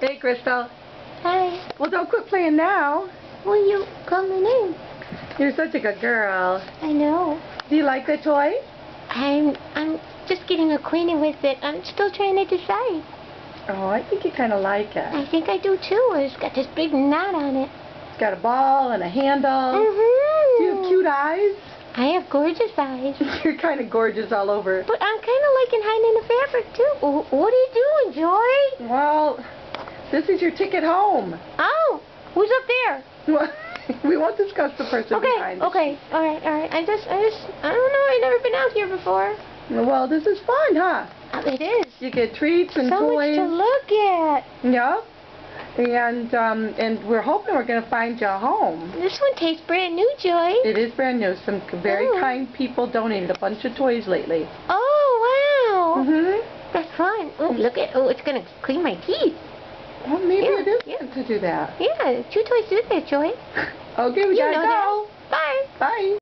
Hey, Crystal. Hi. Well, don't quit playing now. Will you call my name? You're such a good girl. I know. Do you like the toy? I'm just getting acquainted with it. I'm still trying to decide. Oh, I think you kind of like I it. think I do too. It's got this big knot on it. It's got a ball and a handle. Mm-hmm. Do you have cute eyes? I have gorgeous eyes. You're kind of gorgeous all over. But I'm kind of liking hiding in the fabric too. What are you doing, Joy? Well, this is your ticket home. Oh, who's up there? We won't discuss the person behind. Okay. All right. I don't know. I've never been out here before. Well, this is fun, huh? It is. You get treats and So toys. much to look at. Yep. And we're hoping we're going to find you a home. This one tastes brand new, Joy. It is brand new. Some very Oh. kind people donated a bunch of toys lately. Oh, wow. Mm-hmm. That's fun. Oh, look at, it's going to clean my teeth. Well, maybe Yeah, it is yeah. good to do that. Yeah, 2 toys do that, Joy. Okay, we You gotta know go. that. Bye. Bye.